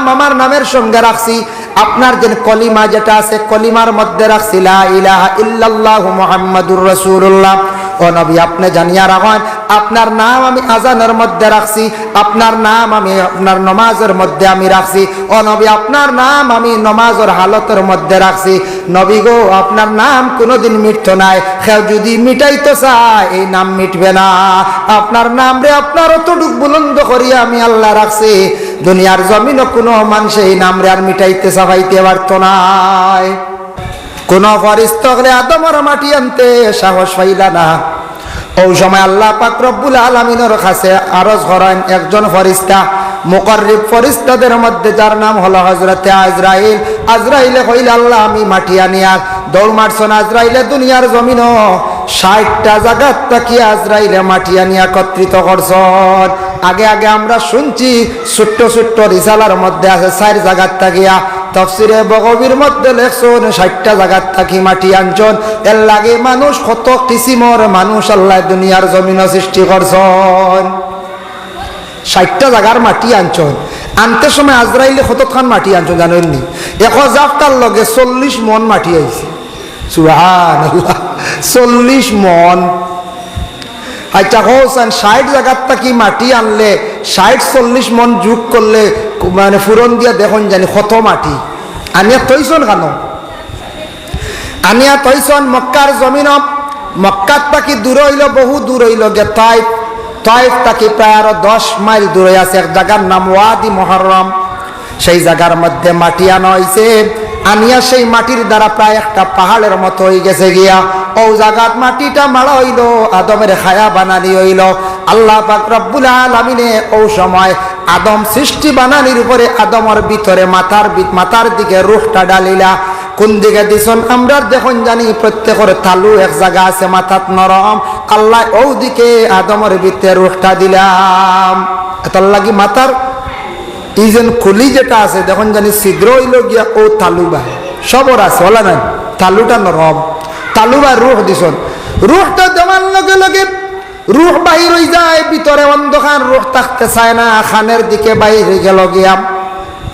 নাম আমার নামের সঙ্গে রাখছি, আপনার যে কলিমা যেটা আছে কলিমার মধ্যে রাখছি লা ইলাহা ইল্লাল্লাহু মুহাম্মাদুর রাসূলুল্লাহ। ও নবী আপনি জানিয়া রাখেন আপনার নাম আমি আজানের মধ্যে রাখছি, আপনার নাম আমি আপনার নমাজের মধ্যে আমি রাখছি। ও নবী আপনার নাম আমি নমাজের হালতের মধ্যে রাখছি। নবী গো আপনার নাম কোনোদিন মিটতো নাই, কেউ যদি মিটাইতে চায় এই নাম মিটবে না। আপনার নাম রে আপনার অতটুক বুলন্দ করিয়া আমি আল্লাহ রাখছি, দুনিয়ার জমিনও কোনো মানুষ এই নাম রে আর মিটাইতে চাইতে পারতো নাই। কোন ফরিস্তা হলে আদমের মাটি আনতে সাহস পাইলা না। ওই সময় আল্লাহ পাক রব্বুল আলামিনের কাছে আরজ করেন একজন ফরিস্তা, মুকররিব ফরিস্তাদের মধ্যে যার নাম হলো হযরতে আজরাইল। আজরাইলে কইল আল্লাহ আমি মাটি আনিয়া দৌড় মারছন। আজরাইলে দুনিয়ার জমিনও 60টা জায়গা তাকিয়া আজরাইলে মাটি আনিয়া একত্রিত করছন। আগে আগে আমরা শুনছি ছোট্ট ছোট্ট রিসালার মধ্যে আছে 4 জায়গা তাকিয়া, তাফসিরে বগবীর মধ্যে লেখছেন 60টা জায়গার থাকি মাটি আনছন। এর লাগে মানুষ কত কিসিমর মানুষ আল্লাহ দুনিয়ার জমিন সৃষ্টি করছেন। 60টা জায়গার মাটি আনছন, আনতে সময় আজরাইলে কতখান মাটি আনছন জানেননি? 1 জাফটার লগে 40 মন মাটি আইছে। সুবহানাল্লাহ, 40 মন। আচ্ছা হোসেন 60 জায়গার থাকি মাটি আনলে 60-40 মন যোগ করলে মানে ফুরন দিয়া দেখুন জানি কত মাটি আনিয়া তৈছন কেন? আনিয়া তৈছন মক্কার জমিন। মক্কার তাকি দূর হইল, বহু দূর হইল গে তাইফ। তাইফ তাকি প্রায় আরো 10 মাইল দূরে আছে এক জায়গার নাম ওয়াদি মুহাররম। সেই জায়গার মধ্যে মাটি আনা হয়েছে। আনিয়া সেই মাটির দ্বারা প্রায় একটা পাহাড়ের মতো হয়ে গেছে গিয়া। ও জায়গাত মাটিটা মারা হইল, আদমের খায়া বানানি হইল। আল্লাহ পাক রব্বুল আলামিনে ও সময় আদম সৃষ্টি বানানির উপরে আদমের ভিতরে মাথার দিকে রূহটা ডালিলা। কোন দিকে দিছন আমরা দেখুন জানি প্রত্যেকের তালু এক জায়গা আছে মাথাত নরম। আল্লাহ ও দিকে আদমের ভিতরে রূহটা দিলাম। এটার লাগি মাথার এই যে খুলি যেটা আছে দেখুন জানি ছিদ্র হইল গিয়া ও তালু বা সবর আছে বলা নাই, তালুটা নরম। তালু বা রুহ দিছন, রুহটা দেওয়ার লগে লগে রুহ বাহির হয়ে যায়, ভিতরে অন্ধকার, রুহ থাকতে চায় না, খানের দিকে বাহির হয়ে গেল গিয়া।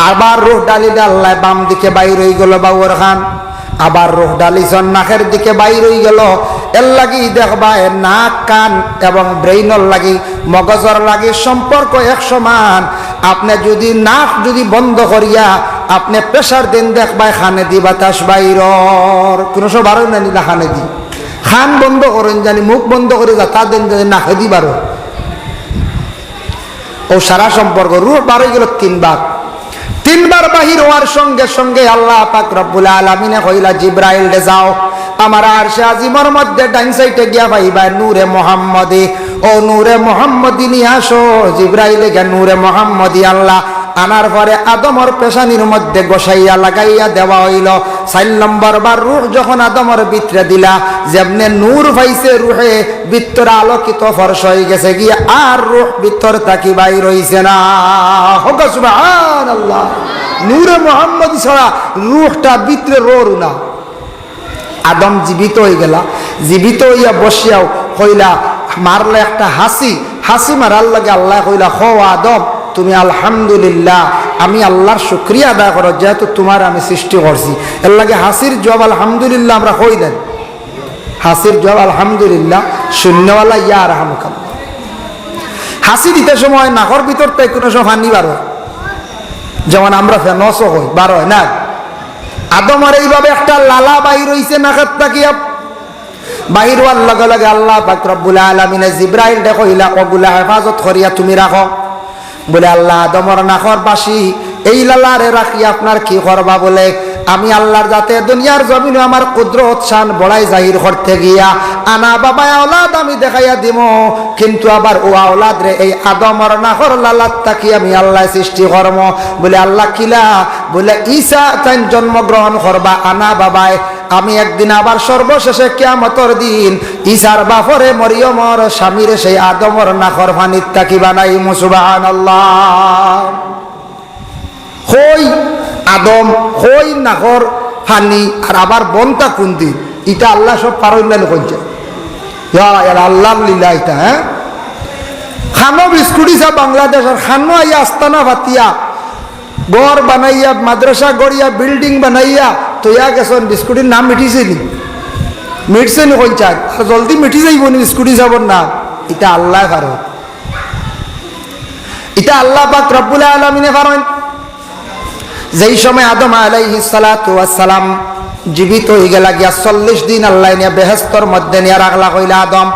আবার রুহ ডালিলে আল্লাহ বাম দিকে বাহির হয়ে গেল বাউর খান। আবার রুহ ডালিছন নাকের দিকে বাহির হয়ে গেল। এর লাগি দেখবা নাক কান এবং ব্রেইনর লাগি মগজর লাগি সম্পর্ক এক সমান। আপনি যদি নাক যদি বন্ধ করিয়া আপনি প্রেশার দেন দেখবা খানে দি বাতাস বাইরর কোনো সব বারো না নিলা খানে দি। খান বন্ধ করেন জানি, মুখ বন্ধ করে তা দেন জানি নাকে দি বারো। ও সারা সম্পর্ক রুহ বার হয়ে গেল 3 বার। 3 বার বাহির হওয়ার সঙ্গে সঙ্গে আল্লাহ পাক রব্বুল আলামিনে কইলা জিব্রাইল রে যাও আমার আরশে আজিমের মধ্যে ডাইন সাইডে গিয়া পাইবা নূরে মুহাম্মদি। ও নূরে মুহাম্মদি নিয়ে আসো। জিব্রাইলে গিয়া নূরে মুহাম্মদি আল্লাহ আনার পরে আদমর পেশানির মধ্যে গোসাইয়া লাগাইয়া দেওয়া হইল। 4 নম্বর বার রূহ যখন আদমর ভিতরে দিলা, যেমনে নূর পাইছে রুহে ভিতরে আলোকিত ফর্শ হয়ে গেছে গিয়া, আর রূহ ভিতর থাকি বাইর হইছে না। হোক সুবহানাল্লাহ। নূরে মুহাম্মদি ছাড়া রূহটা ভিতরে রোর না। আদম জীবিত হয়ে গেলা, জীবিত হইয়া বসিয়াও কইলা মারলে একটা হাসি মারার লাগে আল্লাহ কইলা হো আদম তুমি আলহামদুলিল্লাহ, আমি আল্লাহর শুকরিয়া আদায় করো যেহেতু তোমার আমি সৃষ্টি করছি। এর লাগে হাসির জবাব আলহামদুলিল্লাহ আমরা কই দেন। হাসির জবাব আলহামদুলিল্লাহ, শূন্যওয়ালা ইয়া রাহমাকাল্লাহ। হাসি দিতে সময় নাকর ভিতর থেকে কোনো সময় ফানি বার হয়, যেমন আমরা ফেনস হই বার হয় না। আদমের এইভাবে একটা লালা বাহির হইছে নাকের তাকিয়া। বাহির হওয়ার লগে লগে আল্লাহ পাক রব্বুল আলামিনে জিব্রাইল দেখো ইলা ওগুলা হেফাজত করিয়া তুমি রাখো। বলে আল্লাহ আদমর নাকর বাসি এই লালারে রাখি আপনার কি করবা? বলে আমি আল্লাহর যাতে দুনিয়ার জমিনে আমার কুদরত শান বড়াই জাহির করতে গিয়া আনা বাবা আওলাদ আমি দেখাইয়া দিব, কিন্তু আবার ও আওলাদ রে এই আদমর নাকর লালাত তাকি আমি আল্লাহ সৃষ্টি করব। বলে আল্লাহ কিলা? বলে ঈসা তাই জন্মগ্রহণ করবা আনা বাবায়, আমি একদিন আবার সর্বশেষে কিয়ামতের দিন ঈসার বাপরে মরিয়মর স্বামীরে সেই আদমর নাকর ফানিত তাকি বানাই। সুবহানাল্লাহ। হই আদম হই নাকর ফানি আর আবার বনটা কুন্দি, এটা আল্লাহ সব পারইলেন কইছে আল্লাহ লীলা। এটা হ্যাঁ খানো বিস্কুট ইসা বাংলাদেশের খানো আইয়া আস্তানা ভাতিয়া ঘর বানাইয়া মাদ্রাসা গড়িয়া বিল্ডিং বানাইয়া তৈয়া গেছেন বিস্কুটের নাম মিটিছে নি মিটছে নি কোন চাই জলদি মিটি যাইব নি বিস্কুটি যাবর না এটা আল্লাহ কারণ এটা আল্লাহ পাক রব্বুল আলামিনে কারণ যেই সময় আদম আলাইহিস সালাতু ওয়াস সালাম জীবিত হয়ে গেল গিয়া 40 দিন আল্লাহ নিয়ে বেহেশতের মধ্যে নিয়ে রাখলা কইলা আদম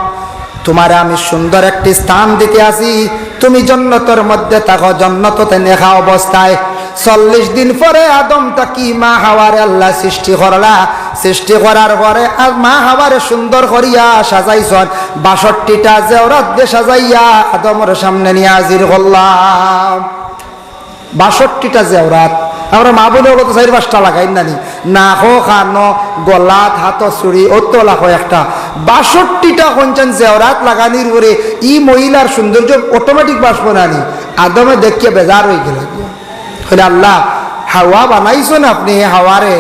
তোমারে আমি সুন্দর একটি স্থান দিতে আসি তুমি জান্নাতের মধ্যে থাকো জান্নাততে নেখা অবস্থায় 40 দিন পরে আদম তাকি মা হাওয়ারে আল্লাহ সৃষ্টি করলা সৃষ্টি করার পরে আর মা হাওয়ারে সুন্দর করিয়া সাজাইছন 62টা জেওরাত দিয়ে সাজাইয়া আদমের সামনে নিয়ে হাজির করলাম 62টা জেওরাত আমরা মা বলে কত 4-5টা লাগাই নানি না হো খানো গলাত হাত চুরি অত লাখো একটা 62টা কঞ্চন জেওরাত লাগানির পরে ই মহিলার সৌন্দর্য অটোমেটিক বাসব নানি আদমে দেখিয়ে বেজার হয়ে গেল আল্লাহ হাওয়া বানাইছেন আপনি হাওয়ারে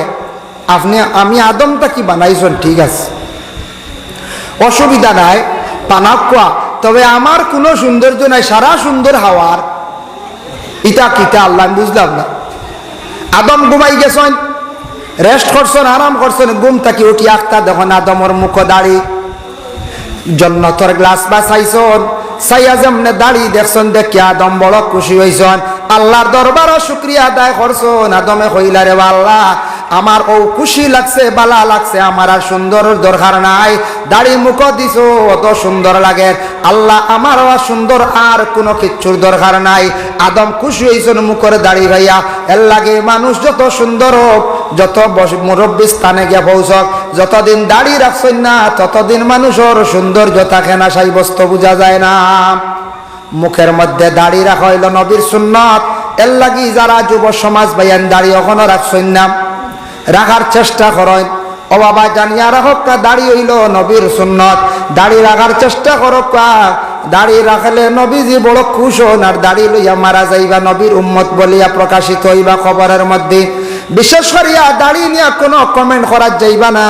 আপনি আমি আদমটা কি বানাইছেন ঠিক আছে অসুবিধা নাই পানাকুয়া তবে আমার কোনো সৌন্দর্য নাই সারা সুন্দর হাওয়ার ইটা কিটা আল্লাহ বুঝলাম না আদম ঘুমাই গেছেন রেস্ট করছেন আরাম করছেন ঘুম থাকি উঠি আখতা দেখুন আদমর মুখ দাড়ি জন্নতর গ্লাস বাছাইছন সাইয়া যেমনে দাড়ি দেখছেন দেখি আদম বড় খুশি হয়েছেন আল্লাহর দরবারও শুকরিয়া আদায় করছেন আদমে কইলা রে আল্লাহ আমার ও খুশি লাগছে বালা লাগছে আমার আর সুন্দর দরকার নাই দাড়ি মুখ দিছো অত সুন্দর লাগে আল্লাহ আমার সুন্দর আর কোনো কিচ্ছুর দরকার নাই আদম খুশি হয়েছেন মুখের দাড়ি ভাইয়া এর লাগে মানুষ যত সুন্দর হোক যত মুরব্বী স্থানে গিয়ে পৌঁছক যতদিন দাড়ি রাখছেন না ততদিন মানুষের সৌন্দর্য থাকে না সাব্যস্ত বোঝা যায় না মুখের মধ্যে দাড়ি রাখা হইল নবীর সুন্নত এর লাগি যারা যুব সমাজ ভাইয়ান দাড়ি এখনো রাখছেন না রাখার চেষ্টা করেন ও বাবা জানিয়া রাখা দাড়ি হইল নবীর সুন্নত দাড়ি রাখার চেষ্টা করকা দাড়ি রাখলে নবীজি বড় খুশ হন আর দাড়ি লইয়া মারা যাইবা নবীর উম্মত বলিয়া প্রকাশিত হইবা খবরের মধ্যে বিশেষ করিয়া দাড়ি নিয়ে কোনো কমেন্ট করা যাইবা না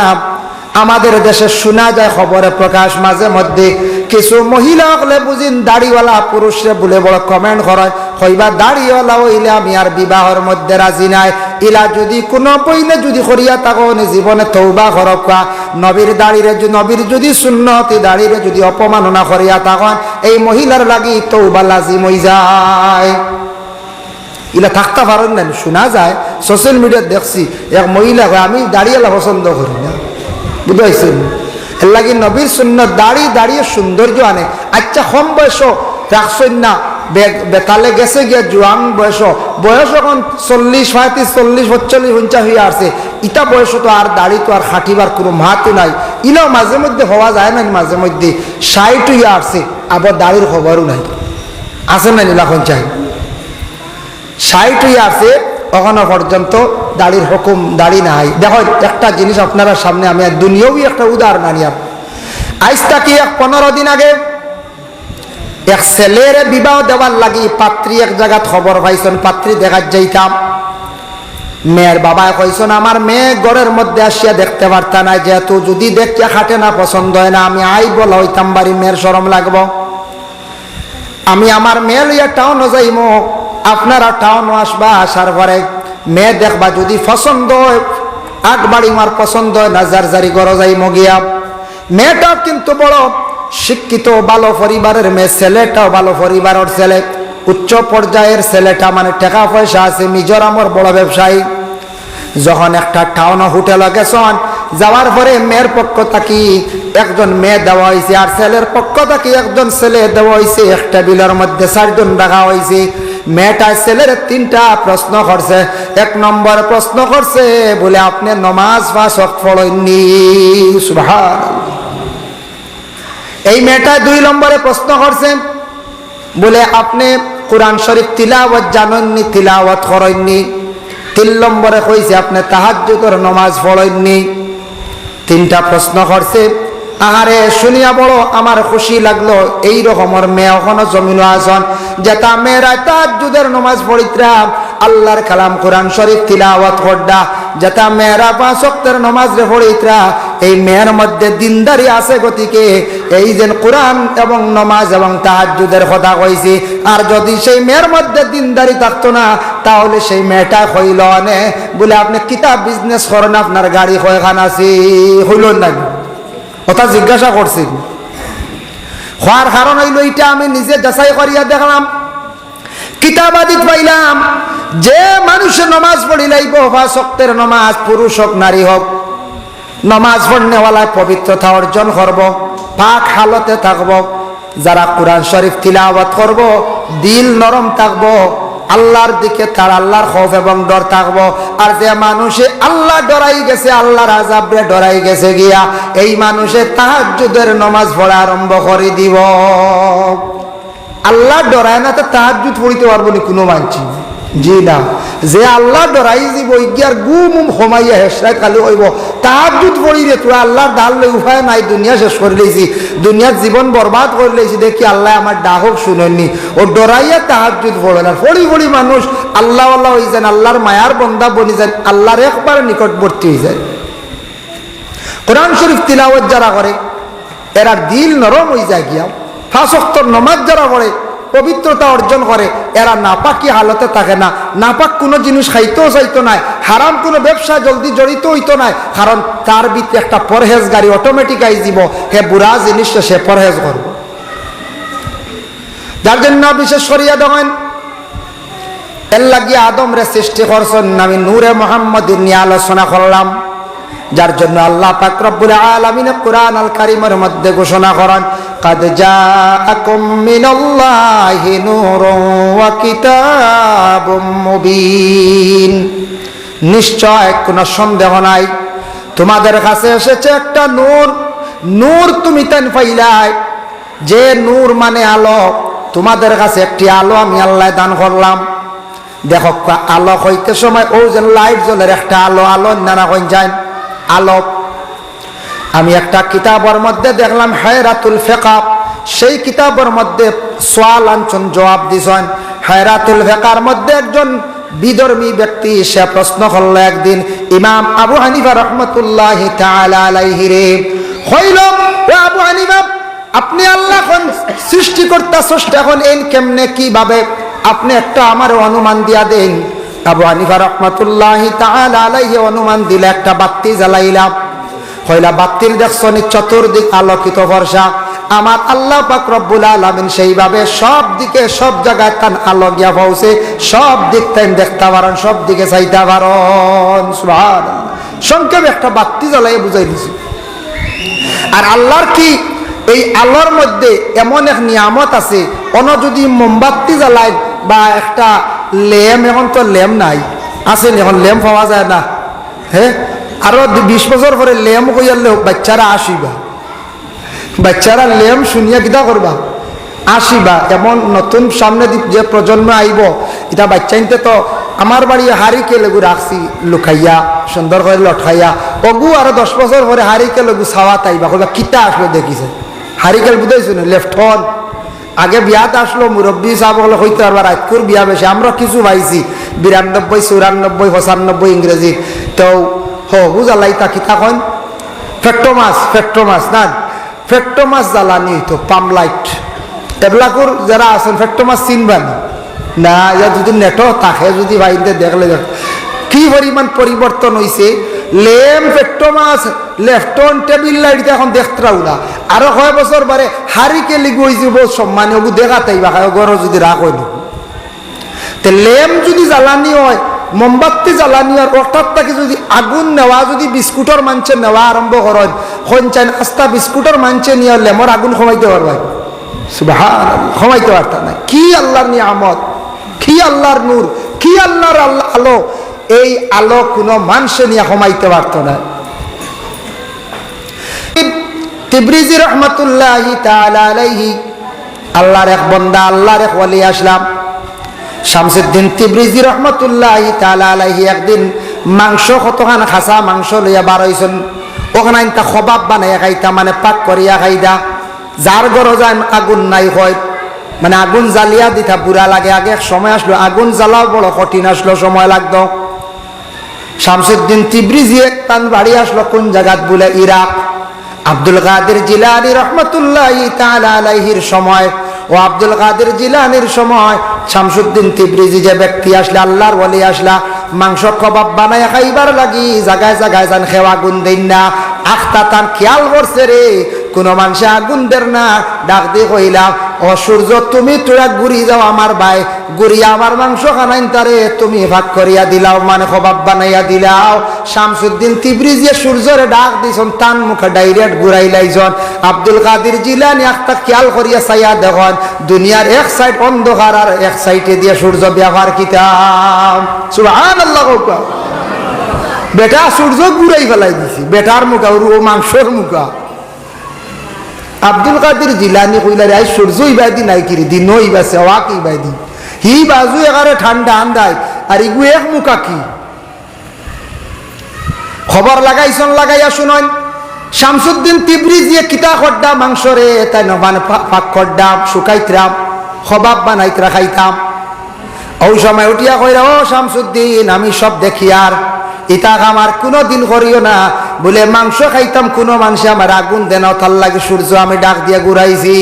আমাদের দেশে শোনা যায় খবরে প্রকাশ মাঝে মধ্যে কিছু মহিলা হলে বুঝিন দাড়িওয়ালা পুরুষরে বলে বড় কমেন্ট করে হইবা দাড়িওয়ালা হইলে আমি আর বিবাহের মধ্যে রাজি নাই ইলা যদি কোনো বইনে যদি করিয়া থাকো জীবনে তৌবা করকা নবীর দাড়িরে নবীর যদি সুন্নতি দাড়িরে যদি অপমাননা করিয়া থাকন এই মহিলার লাগি তৌবা লাজিম হয়ে যায় ইলা থাকতে পারেন না শোনা যায় সোশ্যাল মিডিয়া দেখছি এক মহিলা আমি দাড়িওয়ালা পছন্দ করি না বুঝাইছেন এর লাগে নবীর সুন্নত দাড়ি দাঁড়িয়ে সৌন্দর্য আনে আচ্ছা কম বয়স রাখছেন না বেতালে গেছে গিয়া জোয়ান বয়স এখন 40, 35, 40, 45, 50 হয়ে আসছে ইটা বয়স তো আর দাড়ি তো আর খাটিবার কোনো মাহাতো নাই ইনাও মাঝে মধ্যে হওয়া যায় না মাঝে মধ্যে 60 হয়ে আসছে আবার দাড়ির খবরও নাই আছে না নীলাখন চাই 60 হয়ে আসছে এখনো পর্যন্ত দাড়ির হুকুম দাড়ি নাই দেখো একটা জিনিস আপনারা সামনে আমি দুনিয়াবি একটা উদাহরণ আনিয়াম আজ তাকে 15 দিন আগে এক ছেলের বিবাহ দেওয়ার লাগি পাত্রী এক জায়গাত খবর পাইছেন পাত্রী দেখার যাইতাম মেয়ের বাবায় কইছেন আমার মেয়ে ঘরের মধ্যে আসিয়া দেখতে পারতা না যেহেতু যদি দেখতে খাটে না পছন্দ হয় না আমি আই বলা হইতাম বাড়ি মেয়ের শরম লাগবো আমি আমার মেয়ে লইয়া টাউনও যাইমো আপনারা টাউনও আসবা আসার পরে মেয়ে দেখবা যদি পছন্দ হয় আট বাড়ি মার পছন্দ হয় না যার যারি ঘর যাইমো গিয়া মেয়েটাও কিন্তু বড় শিক্ষিত ভালো পরিবারের মেয়ে ছেলেটাও ভালো পরিবারের ছেলে উচ্চ পর্যায়ের ছেলেটা মানে টাকা পয়সা আছে মিজোরামের বড় ব্যবসায়ী যখন একটা টাউন হোটেলে গেছেন যাওয়ার পরে মেয়ের পক্ষ থাকি একজন মেয়ে দেওয়া হয়েছে আর ছেলের পক্ষ থাকি একজন ছেলে দেওয়া হয়েছে এক টেবিলের মধ্যে 4 জন রাখা হয়েছে মেয়েটা ছেলের 3টা প্রশ্ন করছে 1 নম্বর প্রশ্ন করছে বলে আপনি নমাজ পাঁচ ওয়াক্ত পড়েননি সুবহানাল্লাহ এই মেয়েটা 2 নম্বরে প্রশ্ন করছে বলে আপনি কোরআন শরীফ তিলাওয়াত জানেননি তিলাওয়াত করেননি 3 নম্বরে কইছে আপনি তাহাজ্জুদের নামাজ পড়েননি 3টা প্রশ্ন করছে আহারে শুনিয়া বড় আমার খুশি লাগলো এই রকমের মেয়ে এখনো জমিন আসন যেটা মেয়েরা তাহাজ্জুদের নামাজ পড়িতরা আল্লাহর কালাম কোরআন শরীফ তিলাওয়াত করডা যেটা মেয়েরা 5 ওয়াক্তের নামাজ রে পড়িতরা এই মেয়ের মধ্যে দিনদারি আছে গতিকে এই যে কোরআন এবং নামাজ এবং তাহাজ্জুদের কথা কইছি আর যদি সেই মেয়ের মধ্যে দিনদারি থাকতো না তাহলে সেই মেয়েটা হইল না বলে আপনি কিতাব বিজনেস করেন আপনার গাড়ি কয়খান আছে হইল না কথা জিজ্ঞাসা করছি হওয়ার কারণ হইল এটা আমি নিজে যাচাই করিয়া দেখলাম কিতাব আদিত পাইলাম যে মানুষের নামাজ পড়ি লাইব 5 ওয়াক্তের নামাজ পুরুষ হোক নারী হোক নামাজ পড়নেওয়ালা পবিত্রতা অর্জন করব পাক হালতে থাকব যারা কোরআন শরীফ তিলাওয়াত করব দিল নরম থাকব আল্লাহর দিকে তার আল্লাহর খৌফ এবং ডর থাকব আর যে মানুষে আল্লাহ ডরাই গেছে আল্লাহর আযাবে ডরাই গেছে গিয়া এই মানুষে তাহাজ্জুদের নামাজ পড়া আরম্ভ করে দিব আল্লাহ ডরায় না তো তাহাজ্জুদ পড়িতে পারবো না কোনো মানছি জি না যে আল্লাহ ডরাই দিব ইগিয়ার গুম হোমাইয়া হেসরাই খালি হইব তাহাজ্জুদ পড়ি রে তোরা আল্লাহর ডাল লই উপায় নাই দুনিয়া শেষ করে লইছি দুনিয়ার জীবন বরবাদ করে লইছি দেখি আল্লাহ আমার ডাকক শুনেননি ও ডরাইয়া তাহাজ্জুদ পড়ে না পড়ি পড়ি মানুষ আল্লাহ আল্লাহ হয়ে যান আল্লাহর মায়ার বন্দা বনি যান আল্লাহর একবার নিকটবর্তী হয়ে যায় কোরআন শরীফ তিলাওয়াত যারা করে এরা দিল নরম হয়ে যায় গিয়া 5 ওয়াক্তের নামাজ যারা পড়ে পবিত্রতা অর্জন করে এরা নাপাকি হালতে থাকে না নাপাক কোনো জিনিস খাইতেও চাইতো না হারাম কোনো ব্যবসা জলদি জড়িত হইতো না কারণ তার ভিতরে একটা পরহেজগারি অটোমেটিক আই যাব হে বুড়া জিনিসটা সে পরহেজ করব যার জন্য বিশেষ করিয়া দেখেন এর লাগিয়ে আদম রে সৃষ্টি করছেন আমি নূরে মুহাম্মদ নিয়ে আলোচনা করলাম যার জন্য আল্লাহ পাক রব্বুল আলামিন কোরআন আল কারীমের মধ্যে ঘোষণা করেন قد جاءكم من الله نور وكتاب مبين নিশ্চয় কোনো সন্দেহ নাই তোমাদের কাছে এসেছে একটা নূর নূর তুমি তেন পাইলাই যে নূর মানে আলো তোমাদের কাছে একটি আলো আমি আল্লাহ দান করলাম দেখো আলো হইতে সময় ও যে লাইট জ্বলের একটা আলো আলো নানা কই যায় আলো আমি একটা কিতাবের মধ্যে দেখলাম হায়রাতুল ফিকহ সেই কিতাবের মধ্যে সওয়াল আনছেন জবাব দিছেন হায়রাতুল ফিকহর মধ্যে একজন বিধর্মী ব্যক্তি সে প্রশ্ন করল একদিন ইমাম আবু হানিফা রাহমাতুল্লাহি তাআলা আলাইহি রে কইল ও আবু হানিফা আপনি আল্লাহ কোন সৃষ্টিকর্তা স্রষ্টা কোন এই কেমনে কিভাবে আপনি একটা আমার অনুমান দিয়া দেন আবু হানিফা রাহমাতুল্লাহি তাআলা আলাইহি অনুমান দিলে একটা বাতি জ্বালাইলাম কইলা বাতির দেখছনি চতুর্দিক আলোকিত বর্ষা আমার আল্লাহ পাক রব্বুল আলামিন সেইভাবে সব দিকে সব জায়গায় তান আলো গিয়া পৌঁছে সব দিক তাই দেখতে পারেন সব দিকে চাইতে পারেন সুবহানাল্লাহ সংক্ষেপে একটা বাতি জ্বালাই বুঝাই দিছি আর আল্লাহর কি এই আলোর মধ্যে এমন এক নিয়ামত আছে অন্য যদি মোমবাতি জ্বালায় বা একটা ল্যাম্প এখন তো ল্যাম্প নাই আছে এখন ল্যাম্প পাওয়া যায় না হ্যাঁ আরো 20 বছর পরে ল্যাম্প কইয়ালে বাচ্চারা আসিবা বাচ্চারা ল্যাম্প শুনিয়া কিতা করবা আসিবা এমন নতুন সামনে যে প্রজন্ম আইব এটা বাচ্চাইতে তো আমার বাড়ি হারিকে লেগু রাখছি লুকাইয়া সুন্দর করে লটকাইয়া অগু আরো 10 বছর পরে হারিকে লেগু ছাওয়া তাইবা কইবা কিতা আসলো দেখিছে হারিকেল বুঝাইছো না লেফট হন আগে বিয়াত আসলো মুরব্বী সাহেব হলে হইতে পারবা রাতকুর বিয়া বেশি আমরা কিছু পাইছি 92 94 95 ইংরেজি তো জ্বালাই তা কিতা কন ফেক্টোমাস না ফেক্টোমাস জ্বালানি হইতো পামলাইট এবলাকুর যারা আছেন ফেক্টোমাস চিনবেন না যদি নেটো তাকে যদি বাইতে দেখলে কি পরিমাণ পরিবর্তন হয়েছে লেম ফেক্টোমাস লেফটন টেবিল লাইট এখন দেখতেও না আরো 6 বছর পরে হারিকে লিগু হয়েছে বহুত সম্মানী ওগু দেখাতেই বা ঘর যদি রাখ হইল তো লেম যদি জ্বালানি হয় মোমবাতি জ্বালানি আর অর্থাৎ তাকে যদি আগুন নেওয়া যদি বিস্কুটর মানছে নেওয়া আরম্ভ করেন চান আস্তা বিস্কুটর মানছে নিয়ে লেমর আগুন কমাইতে পারবেন সুবহানাল্লাহ কমাইতে পারত না কি আল্লাহর নিয়ামত কি আল্লাহর নূর কি আল্লাহর আলো এই আলো কোনো মানুষে নিয়ে কমাইতে পারত না তিবরিজি রহমাতুল্লাহি তাআলা আলাইহি আল্লাহর এক বান্দা আল্লাহর এক ওলি আসলাম শামসুদ্দিন তিবরিজি রহমাতুল্লাহি তাআলা আলাইহি একদিন মাংস কতখান খাসা মাংস লইয়া বার হইছেন ওখানে তা খবাব বানাইয়া খাইতা মানে পাক করিয়া খাইদা যার ঘরে যায় আগুন নাই হয় মানে আগুন জ্বালিয়া দিতা বুড়া লাগে। আগে এক সময় আসলো আগুন জ্বালাও বড় কঠিন, আসলো সময় লাগতো। শামসুদ্দিন তিবরিজি একটান বাড়ি আসলো কোন জায়গাত বলে ইরাক। আব্দুল কাদের জিলানী রহমতুল্লাহি তাআলা আলাইহির সময় ও আব্দুল কাদের জিলানীর সময় শামসুদ্দিন তিবরিজি যে ব্যক্তি আসলে আল্লাহর ওলি আসলা মাংস কবাব বানায় খাইবার লাগি জায়গায় জায়গায় যান খেওয়া আগুন দেন না। আখতা তার খেয়াল করছে রে কোন মানুষে আগুন দের না, ডাক দিয়ে কইলাম ও সূর্য তুমি তোরা ঘুরি যাও আমার ভাই, ঘুরিয়া আমার মাংস খানাইন তারে তুমি ভাগ করিয়া দিলাও, মানে কবাব বানাইয়া দিলাও। শামসুদ্দিন তিবরিজি সূর্যরে ডাক দিছন, তান মুখে ডাইরেক্ট ঘুরাই লাইছন। আব্দুল কাদের জিলানী আখতা খেয়াল করিয়া চাইয়া দেখুন দুনিয়ার এক সাইড অন্ধকার আর এক সাইডে দিয়ে সূর্য ব্যবহার কিতাম। সুবহানাল্লাহ। বেটা সূর্য ঘুরাই ফেলাই দিছি, বেটার মুখা ও মাংসর মুখা। আব্দুল কাদের জিলানী কইলারে আই সূর্য ইবাদি নাই কিরি দিন ইবা সেওয়া কি ইবাদি হি বাজু এগারে ঠান্ডা আন্দাই আর ইগু এক মুখা কি খবর লাগাইছন। লাগাইয়া শুনন শামসুদ্দিন তিবরিজি কিতা খড্ডা মাংস রে তাই নবান পাক খড্ডা শুকাইতরাম খবাব বানাইতরা খাইতাম। ওই সময় উঠিয়া কইরা ও শামসুদ্দিন আমি সব দেখি আর ইতা আমার কোনো দিন করিও না বলে মাংস খাইতাম কোনো মানুষে আমার আগুন দেন তার লাগে সূর্য আমি ডাক দিয়ে ঘুরাইছি।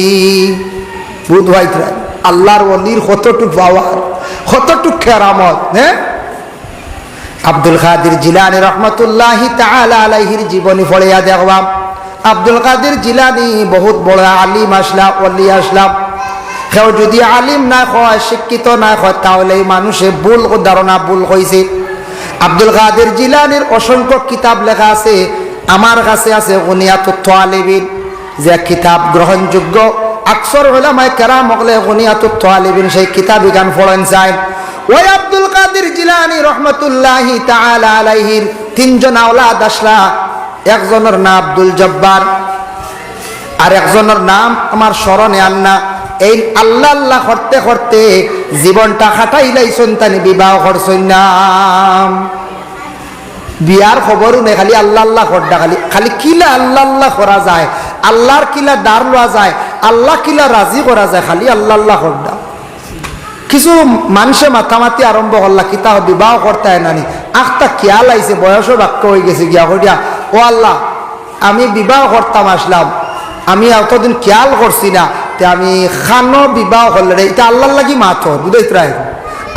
বুধ ভাইতরা আল্লাহর ওলির কতটুক পাওয়ার কতটুক কেরামত। হ্যাঁ আব্দুল কাদের জিলানী রহমতুল্লাহি তাআলা আলাইহির জীবনী পড়িয়া দেখবাম আব্দুল কাদের জিলানী বহুত বড় আলিম আসলা ওলি আসলাম। কেউ যদি আলিম না হয় শিক্ষিত না হয় তাহলে মানুষে ভুল ধারণা ভুল হয়েছে। আব্দুল কাদের জিলানীর অসংখ্য কিতাব লেখা আছে, আমার কাছে আছে গুনিয়াতুত তালিবিন, যে কিতাব গ্রহণযোগ্য আকসর উলামায়ে কেরাম হলে গুনিয়াতুত তালিবিন সেই কিতাব গান পড়েন যায়। ওই আব্দুল কাদের জিলানী রহমতুল্লাহি তাআলা আলাইহির তিনজন আওলাদ আসলা। একজনের নাম আব্দুল জব্বার, আর একজনের নাম আমার স্মরণে আন্না। এই আল্লাহ আল্লাহ করতে করতে জীবনটা খাটাইলাইছন, তানি বিবাহ করছন না। বিয়ার খবরও নেই, খালি আল্লাহ আল্লাহ করডা, খালি খালি কিলা আল্লাহ আল্লাহ করা যায়, আল্লাহর কিলা দাঁড় লওয়া যায়, আল্লাহ কিলা রাজি করা যায়, খালি আল্লাহ আল্লাহ করডা। কিছু মানুষে মাথামাতি আরম্ভ করলা কিতা বিবাহ করতে হয় নানি আখটা খেয়াল আইছে বয়সও বাক্য হয়ে গেছে গিয়া করিয়া ও আল্লাহ আমি বিবাহ করতাম আসলাম, আমি এতদিন খেয়াল করছি না, আমি খানো বিবাহ করলে এটা আল্লাহ লাগি মাথর বুঝাইতে রায়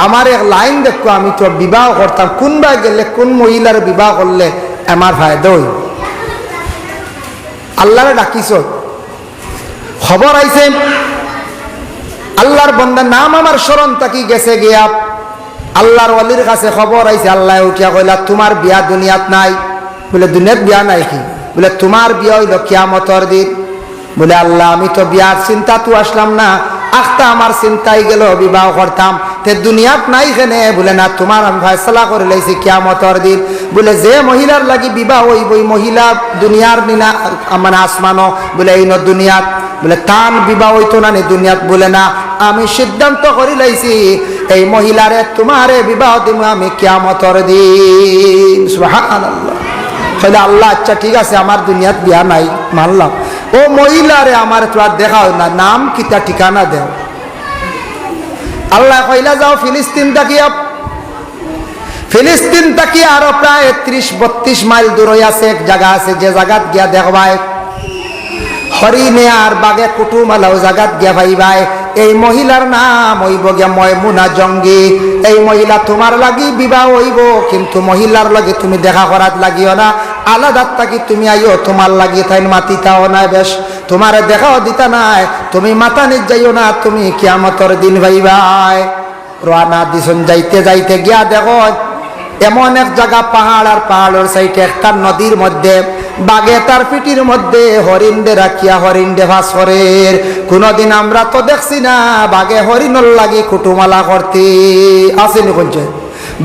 আমার এক লাইন দেখো আমি তো বিবাহ করতাম, কোনবা গেলে কোন মহিলার বিবাহ করলে আমার ফায়দা হই। আল্লাহরে ডাকিস খবর আইছে আল্লাহর বন্দার নাম আমার স্মরণ তাকি গেছে গিয়া আল্লাহর ওয়ালির কাছে খবর আইছে। আল্লাহ উঠিয়া কইলা তোমার বিয়া দুনিয়াত নাই। বলে দুনিয়াত বিয়া নাই কি? বলে তোমার বিয়া হইল কিয়ামতের দিন। বলে আল্লাহ আমি তো বিয়ার চিন্তা তো আসলাম না, আখতা আমার চিন্তাই গেল বিবাহ করতাম, তে দুনিয়াত নাই কেনে? বলে না তোমার আমি ফয়সালা করে লাইছি কিয়ামতের দিন। বলে যে মহিলার লাগি বিবাহ হইব ওই মহিলা দুনিয়ার নিনা মানে আসমানো, বলে এই ন দুনিয়াত। বলে তান বিবাহ হইতো না নি দুনিয়াত? বলে না আমি সিদ্ধান্ত করে লাইছি এই মহিলারে তোমারে বিবাহ দিব আমি কিয়ামতের দিন। সুবহানাল্লাহ। তাহলে আল্লাহ আচ্ছা ঠিক আছে আমার দুনিয়াত বিয়া নাই মানলাম, ও মহিলারে আমার তোরা দেখাও না, নাম কিতা ঠিকানা দেও। আল্লাহ কইলা যাও ফিলিস্তিন তাকিয়া, ফিলিস্তিন তাকিয়া আরো প্রায় 30-32 মাইল দূরে আছে এক জায়গা আছে, যে জায়গাত গিয়া দেখবাই হরিণে আর বাঘে কুটুমালাও জায়গাত গিয়া ভাইবাই এই মহিলার নাম হইব গিয়া ময়মুনা জঙ্গি। এই মহিলা তোমার লাগি বিবাহ হইব, কিন্তু মহিলার লাগি তুমি দেখা করাত লাগিও না, আলাদা থাকি তুমি আইও তোমার লাগি তাই মাতিতাও না, বেশ তোমার দেখাও দিতা নাই, তুমি মাথা নিজ যাইও না, তুমি কিয়ামতের দিন ভাইবাই। রানা দিছন যাইতে যাইতে গিয়া দেখো এমন এক জায়গা পাহাড়, আর পাহাড়ের সাইডে একটা নদীর মধ্যে বাঘে তার পিটির মধ্যে হরিণে রাখিয়া হরিণে ভাস করে। কোনদিন আমরা তো দেখছি না বাঘে হরিণর লাগে কুটুমালা করতে আসেনি কঞ্চন,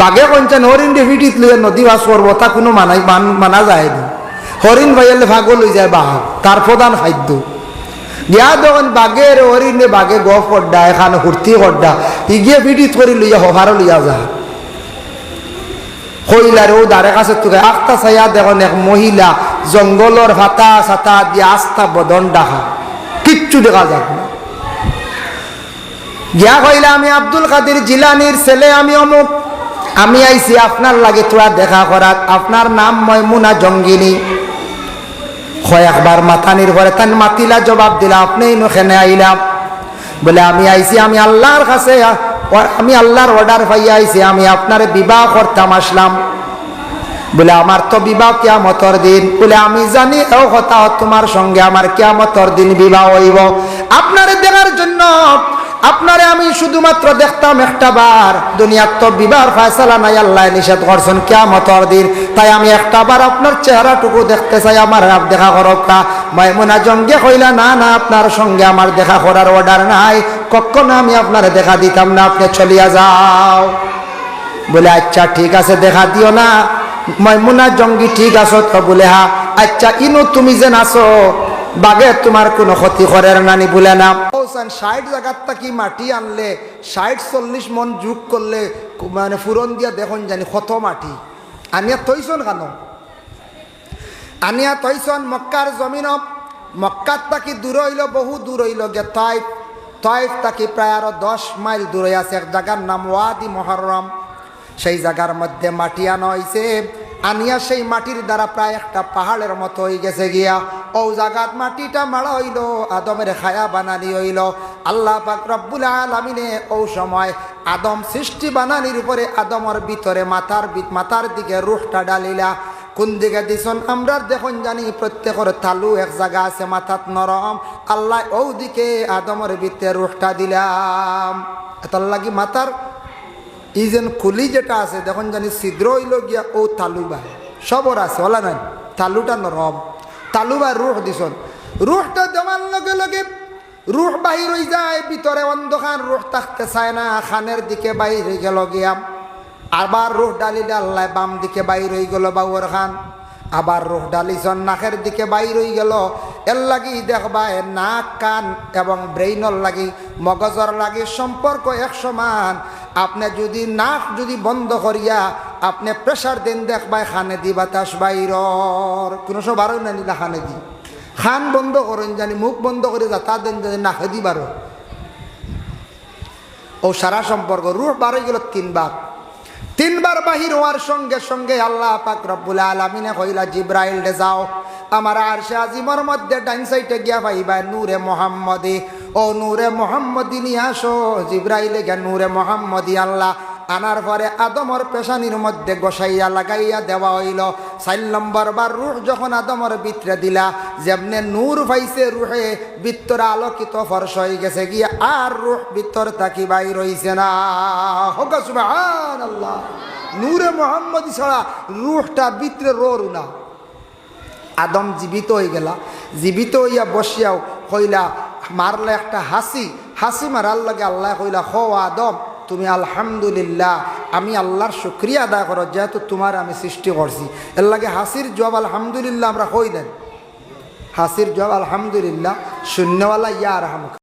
বাঘে কঞ্চন হরিণে পিটিত লইয়া নদী ভাস করবো তা কোনো মানা যায়নি। হরিণ ভাইয়ালে ভাগো লই যায় বাঘ, তার প্রধান খাদ্য। গিয়া যখন বাঘের হরিণে বাঘে গফ করডা এখানে হুর্তি করডা ইগিয়ে পিটিত করে লইয়া হভারও লইয়া যায়। হইলার ও দারে কাছে তোকে আস্তা ছায়া দেখুন এক মহিলা জঙ্গলের ভাতা সাতা দিয়ে আস্থা বদন ডাকা, কিচ্ছু দেখা যাক না। গিয়া কইলা আমি আব্দুল কাদের জিলানির ছেলে, আমি অমুক, আমি আইছি আপনার লাগে তোরা দেখা করাত, আপনার নাম ময়মুনা জঙ্গিনী। কয়েকবার মাথানির পরে তান মাতিলা জবাব দিলা আপনি নখানে আইলাম। বলে আমি আইছি, আমি আল্লাহর কাছে, আমি আল্লাহর অর্ডার পাইয়া আইছি, আমি আপনার বিবাহ করতাম আসলাম। বলে আমার তো বিবাহ কিয়ামতের দিন। বলে আমি জানি ও কথা তোমার সঙ্গে আমার কিয়ামতের দিন বিবাহ হইব। আপনারে দেখার জন্য আপনারে আমি শুধুমাত্র দেখতাম একটা বার, দুনিয়ার তো বিবাহর ফয়সালা নাই, আল্লাহ নিষেধ করছেন কিয়ামতের দিন, তাই আমি একটা বার আপনার চেহারাটুকু দেখতে চাই, আমার দেখা করক না। মাইমুনা জঙ্গে কইলা না না, আপনার সঙ্গে আমার দেখা করার অর্ডার নাই, কখনো আমি আপনারে দেখা দিতাম না, আপনি চলিয়া যাও। বলে আচ্ছা ঠিক আছে, দেখা দিও না। মাইমুনা জঙ্গি ঠিক আছো তো? বলে হ্যাঁ। আচ্ছা ইনু তুমি যেন আছো, বাগে তোমার কোনো ক্ষতি করার নানি? বলে না। 60 জায়গার কি মাটি আনলে 60-40 মন যুগ করলে মানে ফুরন দিয়া দেখুন জানি কত মাটি আনিয়া তৈছন কেন? আনিয়া তৈছন মক্কার জমিন। মক্কার তাকি দূর হইল, বহু দূর হইল গে তাইফ। তাইফ তাকি প্রায় আরো 10 মাইল দূরে আছে এক জায়গার নাম ওয়াদি মুহাররম। সেই জায়গার মধ্যে মাটি আনা হয়েছে। আনিয়া সেই মাটির দ্বারা প্রায় একটা পাহাড়ের মতো হয়ে গেছে গিয়া। ও জায়গাত মাটিটা মারা হইল, আদমের খায়া বানানি হইল। আল্লাহ পাক রব্বুল আলামিনে ও সময় আদম সৃষ্টি বানানির উপরে আদমের ভিতরে মাথার দিকে রুহটা ডালিলা। কোন দিকে দিছন? আমরা দেখুন জানি প্রত্যেকের তালু এক জায়গা আছে মাথাত নরম, আল্লাহ ও দিকে আদমের ভিতরে রুহটা দিলাম। এটার লাগি মাথার এই যেন খুলি যেটা আছে দেখুন জানি ছিদ্র হইল গিয়া ও তালু বা সবর আছে ওলা নাই, তালুটা নরম, তালু বা রুহ দিছন। রুহটা দেওয়ার লগে লগে রুহ বাহির হয়ে যায়, ভিতরে অন্ধকার, রুহ থাকতে চায় না, খানের দিকে বাইর হয়ে গেল গিয়া। আবার রুহ ডালি ডাল্লায় বাম দিকে বাইর হয়ে গেল বাউর খান। আবার রুহ ডালিছন নাকের দিকে বাইর হয়ে গেল। এর লাগি দেখবা নাক, কান এবং ব্রেইনর লাগি, মগজর লাগি সম্পর্ক এক সমান। আপনি যদি নাক যদি বন্ধ করিয়া আপনি প্রেশার দেন, দেখবা খানে দি বাতাস বাইরর কোনো সব আরো না নিলা খানে দি। খান বন্ধ করেন জানি, মুখ বন্ধ করে যাতা দেন জানি, নাকে দি বারো। ও সারা সম্পর্ক রুহ বারো গেল 3 বার। 3 বার বাহির হওয়ার সঙ্গে সঙ্গে আল্লাহ পাক রব্বুল আলামিনে কইলা জিব্রাইল রে যাও, আমার আরশে আজিমের মধ্যে ডাইন সাইডে গিয়া পাইবা নূরে মুহাম্মদি। ও নূরে মুহাম্মদি নিয়ে আসো। জিব্রাইলে গিয়া নূরে মুহাম্মদি আল্লাহ আনার পরে আদমর পেশানির মধ্যে গোসাইয়া লাগাইয়া দেওয়া হইল। 4 নম্বর বার রুহ যখন আদমর ভিতরে দিলা, যেমনে নূর পাইছে রুহে, ভিতরে আলোকিত ফর্শ হয়ে গেছে গিয়া, আর রুহ ভিতর তাকি বাইর হইছে না। হোক সুবহানাল্লাহ। নূরে মুহাম্মদি ছাড়া রুহটা ভিতরে রোরু না। আদম জীবিত হয়ে গেলা, জীবিত হইয়া বসিয়াও কইলা, মারলে একটা হাসি মারার লাগে আল্লাহ কইলা, হো আদম তুমি আলহামদুলিল্লাহ, আমি আল্লাহর শুকরিয়া আদায় করো যেহেতু তোমার আমি সৃষ্টি করছি। এর লাগে হাসির জবাব আলহামদুলিল্লাহ আমরা কই দেন। হাসির জবাব আলহামদুলিল্লাহ, শূন্যওয়ালা ইয়া রাহমুক।